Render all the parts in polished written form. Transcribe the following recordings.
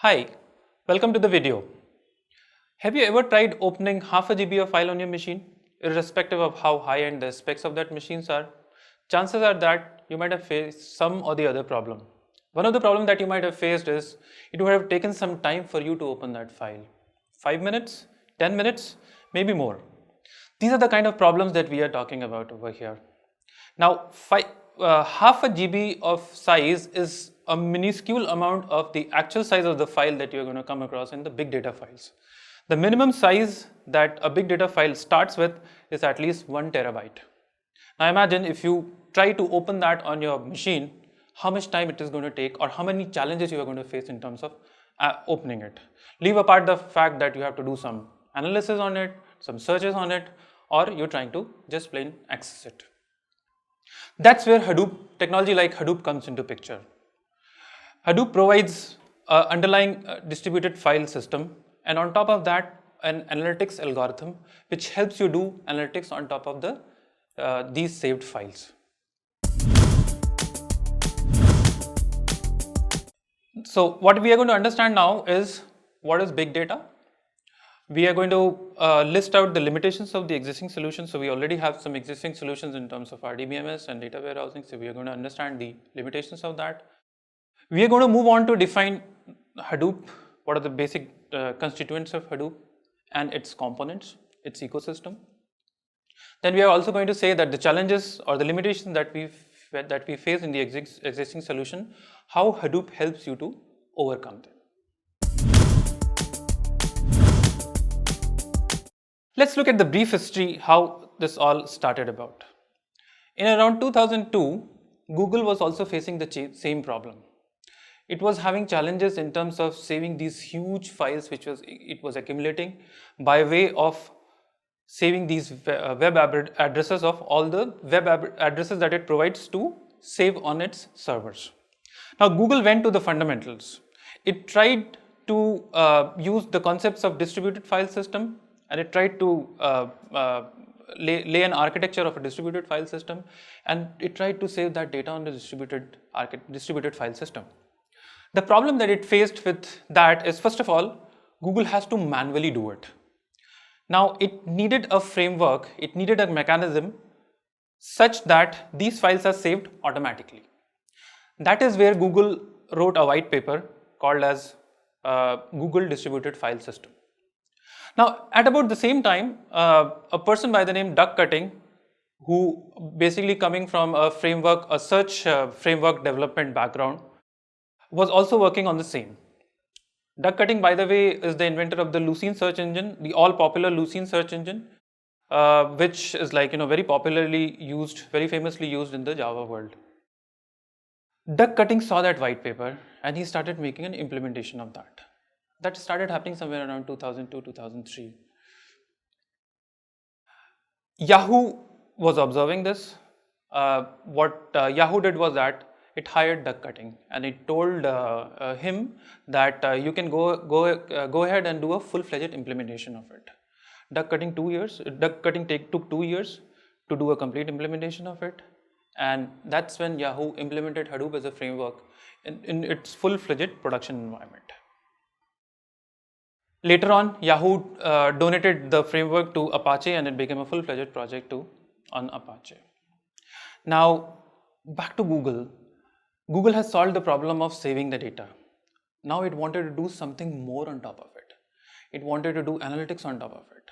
Hi, welcome to the video. Have you ever tried opening half a GB of file on your machine, irrespective of how high-end the specs of that machines are? Chances are that you might have faced some or the other problem. One of the problems that you might have faced is it would have taken some time for you to open that file. 5 minutes, 10 minutes, maybe more. These are the kind of problems that we are talking about over here. Now, half a GB of size is a minuscule amount of the actual size of the file that you're going to come across in the big data files. The minimum size that a big data file starts with is at least 1 terabyte. Now imagine if you try to open that on your machine, how much time it is going to take or how many challenges you are going to face in terms of opening it. Leave apart the fact that you have to do some analysis on it, some searches on it, or you're trying to just plain access it. That's where Hadoop, technology like Hadoop comes into picture. Hadoop provides an underlying distributed file system, and on top of that, an analytics algorithm which helps you do analytics on top of these saved files. So what we are going to understand now is what is big data. We are going to list out the limitations of the existing solutions. So we already have some existing solutions in terms of RDBMS and data warehousing. So we are going to understand the limitations of that. We are going to move on to define Hadoop, what are the basic constituents of Hadoop and its components, its ecosystem. Then we are also going to say that the challenges or the limitations that we face in the existing solution, how Hadoop helps you to overcome them. Let's look at the brief history, how this all started about. In around 2002, Google was also facing the same problem. It was having challenges in terms of saving these huge files which it was accumulating by way of saving these web addresses of all the web addresses that it provides to save on its servers. Now Google went to the fundamentals. It tried to use the concepts of distributed file system, and it tried to lay an architecture of a distributed file system, and it tried to save that data on the distributed file system. The problem that it faced with that is, first of all, Google has to manually do it. Now it needed a framework, it needed a mechanism such that these files are saved automatically. That is where Google wrote a white paper called as Google Distributed File System. Now, at about the same time, a person by the name Doug Cutting, who basically coming from a search framework development background, was also working on the same. Doug Cutting, by the way, is the inventor of the Lucene search engine, the all-popular Lucene search engine, which is very popularly used, very famously used in the Java world. Doug Cutting saw that white paper and he started making an implementation of that. That started happening somewhere around 2002, 2003. Yahoo was observing this. What Yahoo did was that it hired Doug Cutting and it told him that you can go ahead and do a full-fledged implementation of it. Doug Cutting took 2 years to do a complete implementation of it, and that's when Yahoo implemented Hadoop as a framework in its full-fledged production environment. Later on, Yahoo donated the framework to Apache and it became a full-fledged project on Apache. Now, back to Google. Google has solved the problem of saving the data. Now it wanted to do something more on top of it. It wanted to do analytics on top of it.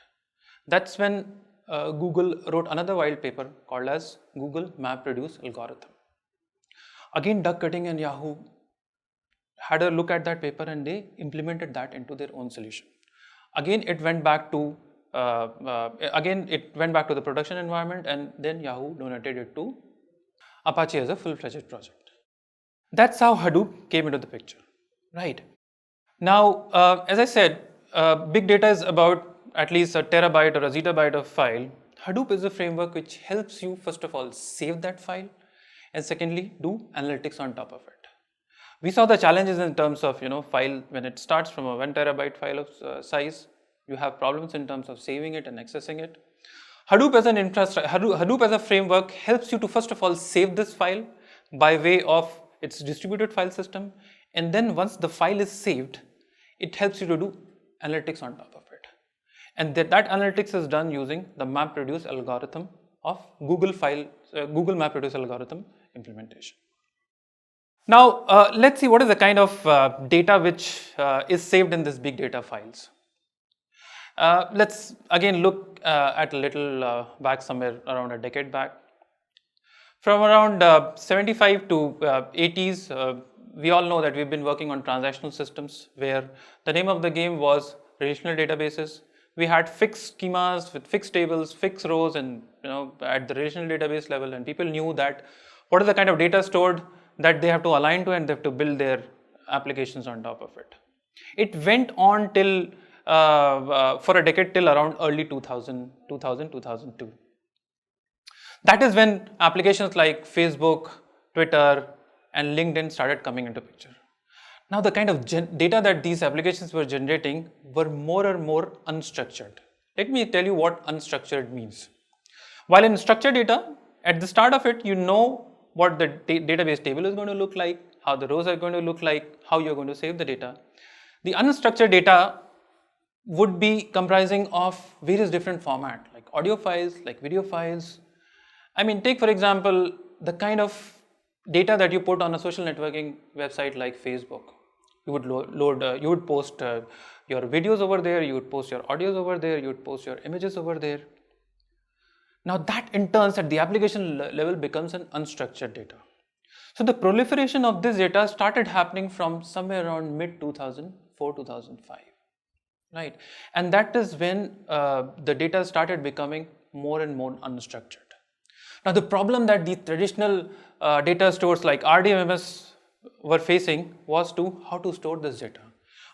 That's when Google wrote another white paper called as Google MapReduce algorithm. Again, Doug Cutting and Yahoo had a look at that paper and they implemented that into their own solution. Again, it went back to the production environment, and then Yahoo donated it to Apache as a full-fledged project. That's how Hadoop came into the picture, right? Now, as I said, big data is about at least a terabyte or a zettabyte of file. Hadoop is a framework which helps you, first of all, save that file, and secondly, do analytics on top of it. We saw the challenges in terms of file when it starts from a 1 terabyte file of size. You have problems in terms of saving it and accessing it. Hadoop as a framework helps you to first of all save this file by way of its distributed file system, and then once the file is saved, it helps you to do analytics on top of it. And that analytics is done using the MapReduce algorithm of Google MapReduce algorithm implementation. Now, let's see what is the kind of data which is saved in this big data files. Let's again look at a little back, somewhere around a decade back. From around 75 to 80s, we all know that we've been working on transactional systems where the name of the game was relational databases. We had fixed schemas with fixed tables, fixed rows, and at the relational database level, and people knew that what is the kind of data stored that they have to align to, and they have to build their applications on top of it. It went on till for a decade, till around early 2002. That is when applications like Facebook, Twitter, and LinkedIn started coming into picture. Now, the kind of data that these applications were generating were more and more unstructured. Let me tell you what unstructured means. While in structured data, at the start of it, you know what the database table is going to look like, how the rows are going to look like, how you're going to save the data. The unstructured data would be comprising of various different formats, like audio files, like video files. I mean, take for example, the kind of data that you put on a social networking website like Facebook. You would you would post your videos over there, you would post your audios over there, you would post your images over there. Now that in turn at the application level becomes an unstructured data. So the proliferation of this data started happening from somewhere around mid 2004, 2005, right? And that is when the data started becoming more and more unstructured. Now the problem that the traditional data stores like RDBMS were facing was to how to store this data.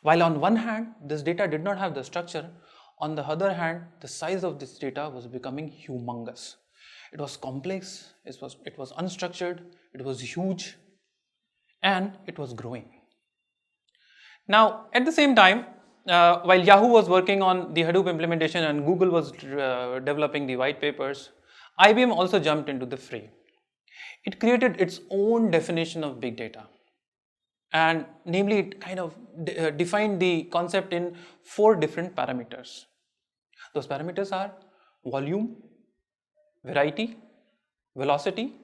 While on one hand, this data did not have the structure, on the other hand, the size of this data was becoming humongous. It was complex, it was unstructured, it was huge, and it was growing. Now, at the same time, while Yahoo was working on the Hadoop implementation and Google was developing the white papers, IBM also jumped into the fray. It created its own definition of big data. And namely, it kind of defined the concept in 4 different parameters. Those parameters are volume, variety, velocity,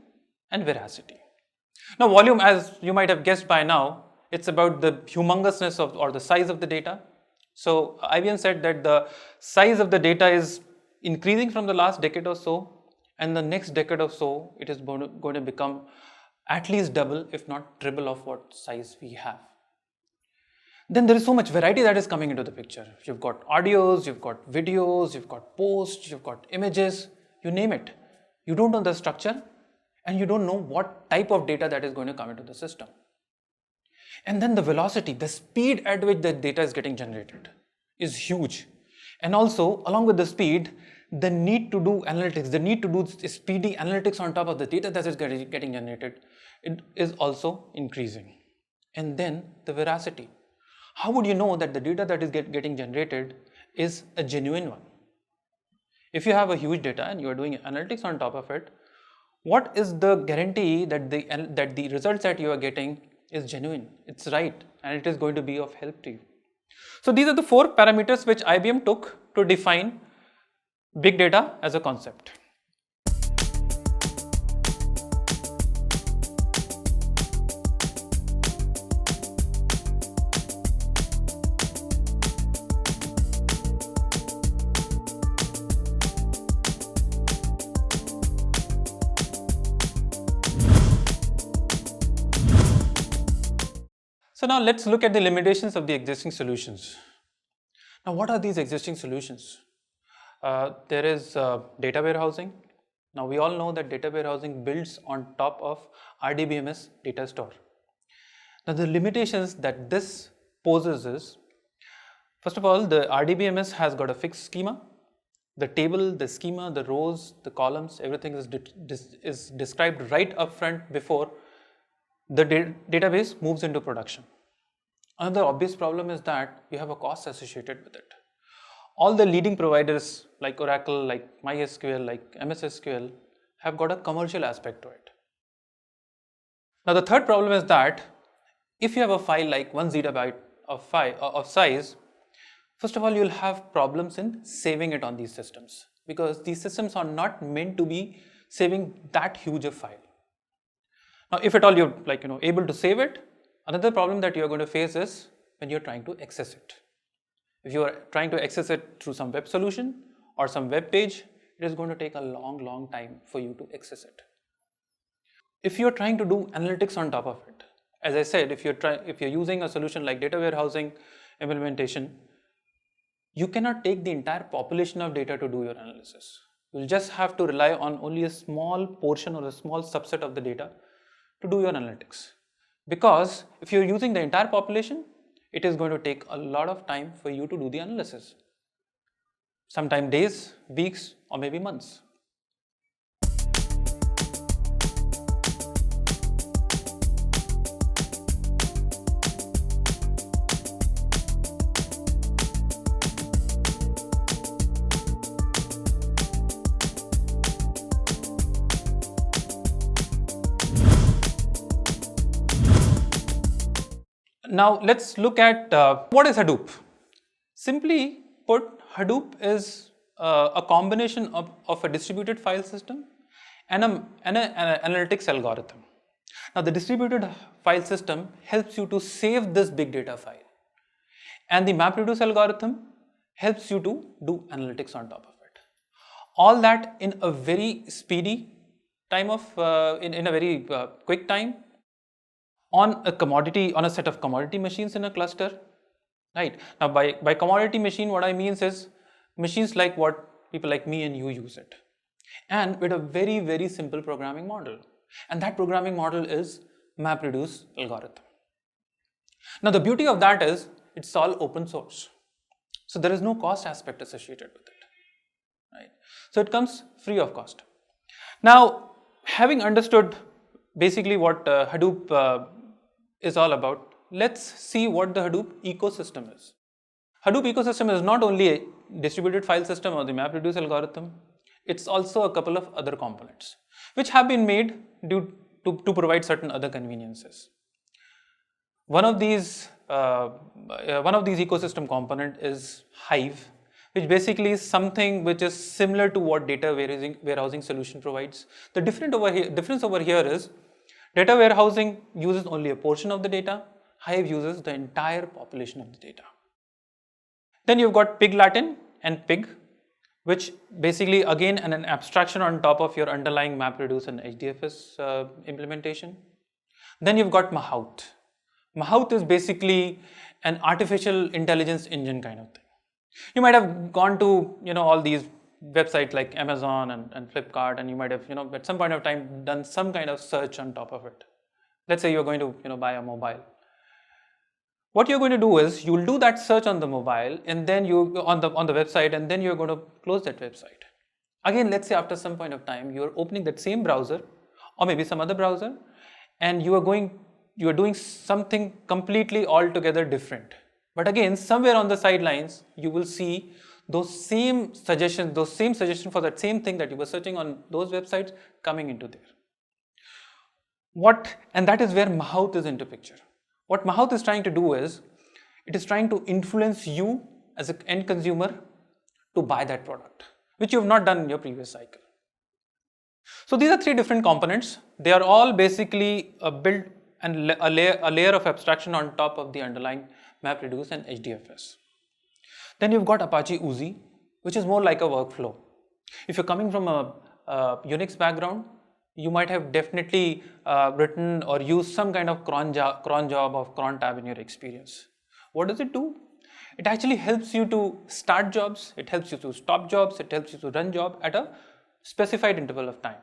and veracity. Now, volume, as you might have guessed by now, it's about the humongousness of or the size of the data. So IBM said that the size of the data is increasing from the last decade or so, and the next decade or so, it is going to become at least double, if not triple of what size we have. Then there is so much variety that is coming into the picture. You've got audios, you've got videos, you've got posts, you've got images, you name it. You don't know the structure and you don't know what type of data that is going to come into the system. And then the velocity, the speed at which the data is getting generated is huge. And also, along with the speed, the need to do analytics, the need to do speedy analytics on top of the data that is getting generated, it is also increasing. And then the veracity. How would you know that the data that is getting generated is a genuine one? If you have a huge data and you are doing analytics on top of it, what is the guarantee that the results that you are getting is genuine, it's right, and it is going to be of help to you? So these are the 4 parameters which IBM took to define big data as a concept. So now let's look at the limitations of the existing solutions. Now what are these existing solutions? There is data warehousing. Now we all know that data warehousing builds on top of RDBMS data store. Now the limitations that this poses is, first of all, the RDBMS has got a fixed schema. The table, the schema, the rows, the columns, everything is described right up front before the database moves into production. Another obvious problem is that you have a cost associated with it. All the leading providers like Oracle, like MySQL, like MS SQL have got a commercial aspect to it. Now the third problem is that if you have a file like 1 zettabyte of size, first of all, you'll have problems in saving it on these systems, because these systems are not meant to be saving that huge a file. Now, if at all you're able to save it, another problem that you're going to face is when you're trying to access it. If you are trying to access it through some web solution or some web page, it is going to take a long time for you to access it. If you're trying to do analytics on top of it, as I said, if you're using a solution like data warehousing implementation, you cannot take the entire population of data to do your analysis. You'll just have to rely on only a small portion or a small subset of the data to do your analytics. Because if you're using the entire population, it is going to take a lot of time for you to do the analysis. Sometimes days, weeks, or maybe months. Now let's look at what is Hadoop. Simply put, Hadoop is a combination of a distributed file system and an analytics algorithm. Now the distributed file system helps you to save this big data file, and the MapReduce algorithm helps you to do analytics on top of it. All that in a very speedy time in a very quick time, on a set of commodity machines in a cluster, right? Now by commodity machine, what I mean is machines like what people like me and you use it, and with a very simple programming model, and that programming model is MapReduce algorithm. Now the beauty of that is it's all open source, so there is no cost aspect associated with it, right? So it comes free of cost. Now, having understood basically what Hadoop is all about, let's see what the Hadoop ecosystem is. Hadoop ecosystem is not only a distributed file system or the MapReduce algorithm, it's also a couple of other components which have been made to provide certain other conveniences. One of these ecosystem component is Hive, which basically is something which is similar to what data warehousing solution provides. The difference over here is data warehousing uses only a portion of the data. Hive uses the entire population of the data. Then you've got PigLatin and Pig, which basically again an abstraction on top of your underlying MapReduce and HDFS implementation. Then you've got Mahout. Mahout is basically an artificial intelligence engine kind of thing. You might have gone to all these websites like Amazon and Flipkart, and you might have at some point of time done some kind of search on top of it. Let's say you're going to buy a mobile. What you're going to do is you'll do that search on the mobile, and then you on the website, and then you're going to close that website. Again, let's say after some point of time you're opening that same browser or maybe some other browser, and you are doing something completely altogether different. But again, somewhere on the sidelines, you will see those same suggestions for that same thing that you were searching on those websites coming into there. And that is where Mahout is into picture. What Mahout is trying to do is, it is trying to influence you as an end consumer to buy that product, which you have not done in your previous cycle. So these are three different components. They are all basically built and a layer of abstraction on top of the underlying MapReduce and HDFS. Then you've got Apache Oozie, which is more like a workflow. If you're coming from a Unix background, you might have definitely written or used some kind of cron job or cron tab in your experience. What does it do? It actually helps you to start jobs, it helps you to stop jobs, it helps you to run jobs at a specified interval of time.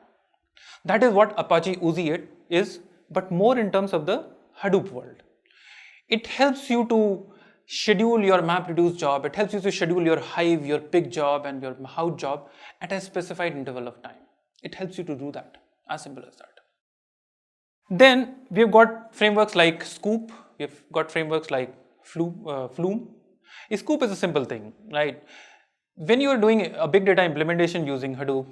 That is what Apache Oozie is, but more in terms of the Hadoop world. It helps you to schedule your MapReduce job, it helps you to schedule your Hive, your Pig job and your Mahout job at a specified interval of time. It helps you to do that, as simple as that. Then we've got frameworks like Sqoop, we've got frameworks like Flume. A Sqoop is a simple thing, right? When you are doing a big data implementation using Hadoop,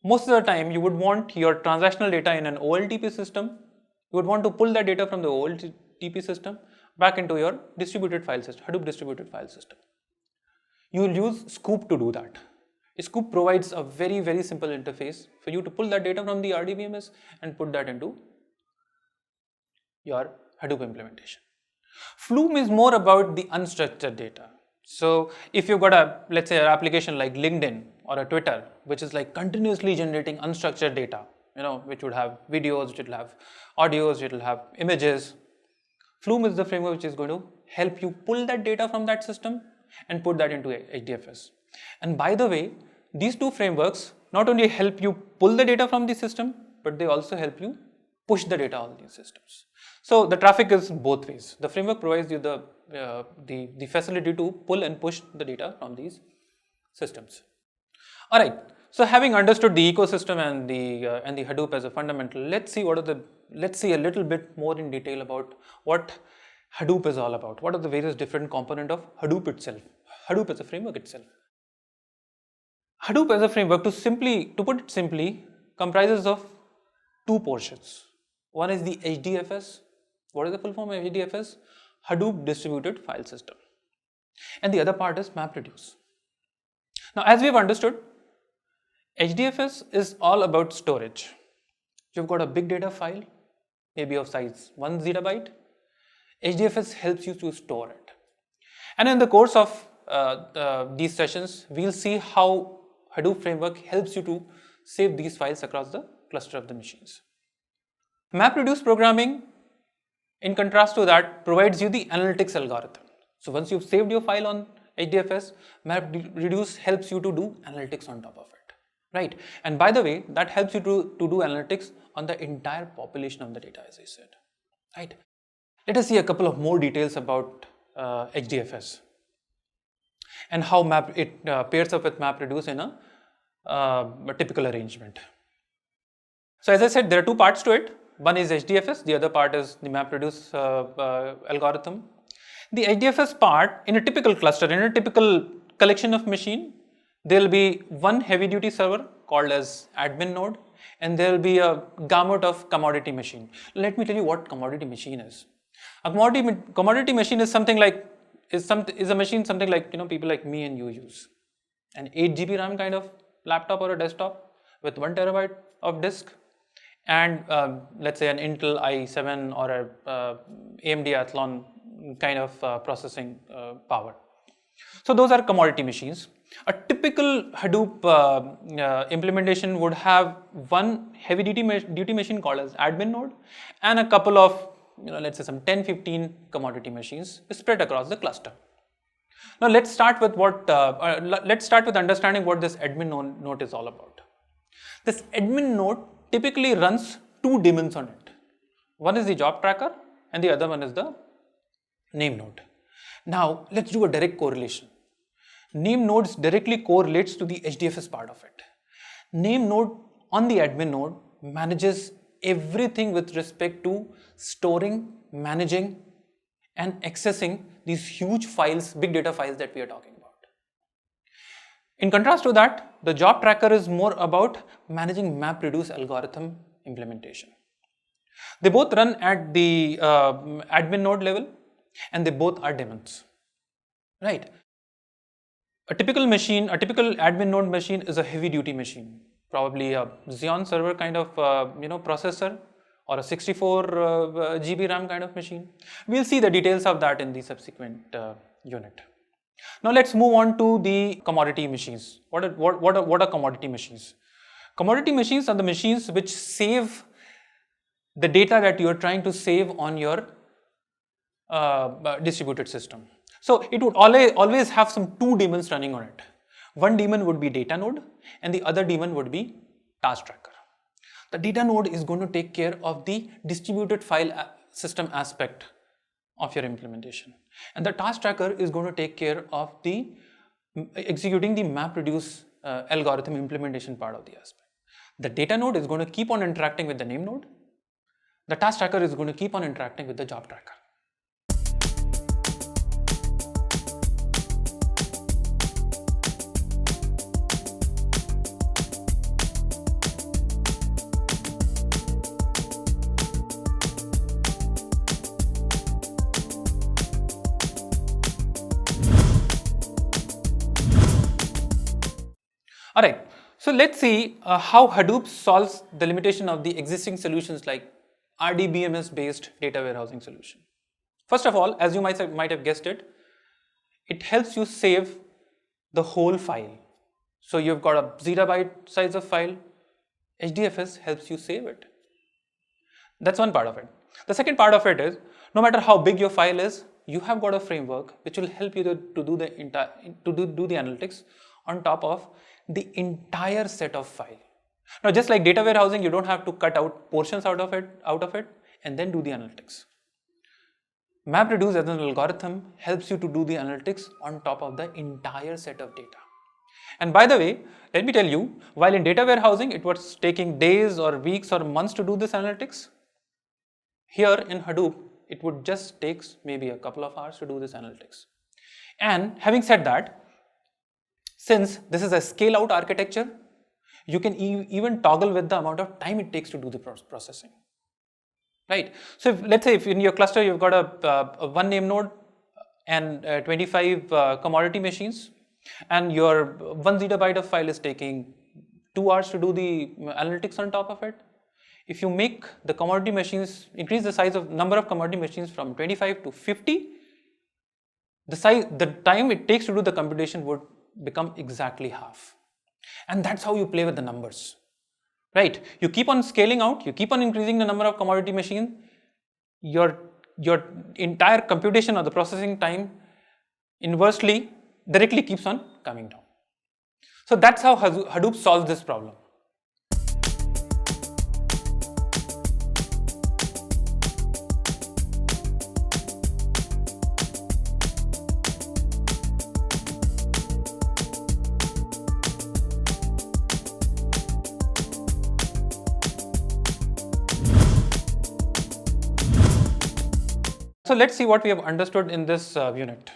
most of the time you would want your transactional data in an OLTP system. You would want to pull that data from the OLTP system, back into your distributed file system, Hadoop distributed file system. You will use Sqoop to do that. Sqoop provides a very, very simple interface for you to pull that data from the RDBMS and put that into your Hadoop implementation. Flume is more about the unstructured data. So if you've got a, let's say, an application like LinkedIn or a Twitter, which is like continuously generating unstructured data, which would have videos, which will have audios, it will have images. Flume is the framework which is going to help you pull that data from that system and put that into HDFS. And by the way, these two frameworks not only help you pull the data from the system, but they also help you push the data on these systems. So the traffic is both ways. The framework provides you the facility to pull and push the data from these systems. All right. So having understood the ecosystem and the Hadoop as a fundamental, let's see a little bit more in detail about what Hadoop is all about. What are the various different components of Hadoop itself? Hadoop as a framework itself. Hadoop as a framework, to put it simply, comprises of two portions. One is the HDFS. What is the full form of HDFS? Hadoop Distributed File System. And the other part is MapReduce. Now, as we have understood, HDFS is all about storage. You've got a big data file, maybe of size 1 zettabyte. HDFS helps you to store it. And in the course of these sessions, we'll see how Hadoop framework helps you to save these files across the cluster of the machines. MapReduce programming, in contrast to that, provides you the analytics algorithm. So once you've saved your file on HDFS, MapReduce helps you to do analytics on top of it, right? And by the way, that helps you to do analytics on the entire population of the data, as I said, right? Let us see a couple of more details about HDFS and how it pairs up with MapReduce in a typical arrangement. So as I said, there are two parts to it. One is HDFS, the other part is the MapReduce algorithm. The HDFS part, in a typical cluster, in a typical collection of machine, there will be one heavy duty server called as admin node, and there will be a gamut of commodity machine. Let me tell you what commodity machine is. A commodity machine is something like, is a machine something like, people like me and you use. An 8 GB RAM kind of laptop or a desktop with 1 terabyte of disk, and let's say an Intel i7 or a AMD Athlon kind of processing power. So those are commodity machines. A typical Hadoop implementation would have one heavy duty machine called as admin node and a couple of, let's say some 10-15 commodity machines spread across the cluster. Now let's start with understanding what this admin node is all about. This admin node typically runs two daemons on it. One is the job tracker and the other one is the name node. Now let's do a direct correlation. Name nodes directly correlates to the HDFS part of it. Name node on the admin node manages everything with respect to storing, managing and accessing these huge files, big data files that we are talking about. In contrast to that, the job tracker is more about managing MapReduce algorithm implementation. They both run at the admin node level and they both are daemons, right? A typical admin node machine is a heavy duty machine, probably a Xeon server kind of processor or a 64 GB RAM kind of machine. We'll see the details of that in the subsequent unit. Now let's move on to the commodity machines. What are commodity machines? Commodity machines are the machines which save the data that you are trying to save on your distributed system. So it would always have some two daemons running on it. One daemon would be data node and the other daemon would be task tracker. The data node is going to take care of the distributed file system aspect of your implementation. And the task tracker is going to take care of the executing the MapReduce algorithm implementation part of the aspect. The data node is going to keep on interacting with the name node. The task tracker is going to keep on interacting with the job tracker. All right, so let's see how Hadoop solves the limitation of the existing solutions like RDBMS based data warehousing solution. First of all, as you might have guessed it, it helps you save the whole file. So you've got a zettabyte size of file, HDFS helps you save it. That's one part of it. The second part of it is, no matter how big your file is, you have got a framework which will help you to do the analytics on top of the entire set of file. Now, just like data warehousing, you don't have to cut out portions out of it and then do the analytics. MapReduce as an algorithm helps you to do the analytics on top of the entire set of data. And by the way, let me tell you, while in data warehousing it was taking days or weeks or months to do this analytics, here in Hadoop it would just take maybe a couple of hours to do this analytics. And having said that, since this is a scale out architecture, you can even toggle with the amount of time it takes to do the processing. Right. So let's say if in your cluster you've got a one name node and 25 commodity machines, and your 1 zettabyte of file is taking 2 hours to do the analytics on top of it. If you make the commodity machines, increase the size of number of commodity machines from 25 to 50, the time it takes to do the computation would become exactly half. And that's how you play with the numbers. Right, you keep on scaling out, you keep on increasing the number of commodity machines, your entire computation or the processing time inversely directly keeps on coming down. So that's how Hadoop solves this problem. So let's see what we have understood in this unit.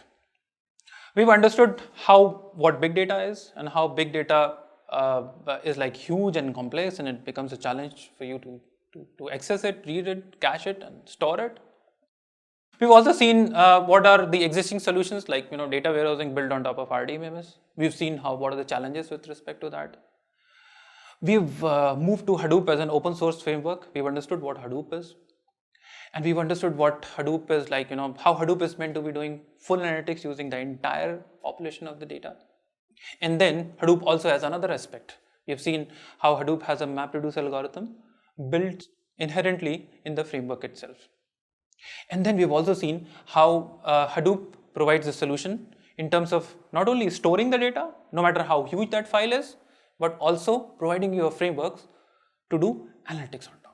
We've understood what big data is and how big data is like huge and complex, and it becomes a challenge for you to access it, read it, cache it, and store it. We've also seen what are the existing solutions like data warehousing built on top of RDBMS. We've seen what are the challenges with respect to that. We've moved to Hadoop as an open source framework. We've understood what Hadoop is. And we've understood what Hadoop is like, how Hadoop is meant to be doing full analytics using the entire population of the data. And then Hadoop also has another aspect. We've seen how Hadoop has a MapReduce algorithm built inherently in the framework itself. And then we've also seen how Hadoop provides a solution in terms of not only storing the data, no matter how huge that file is, but also providing you a framework to do analytics on it.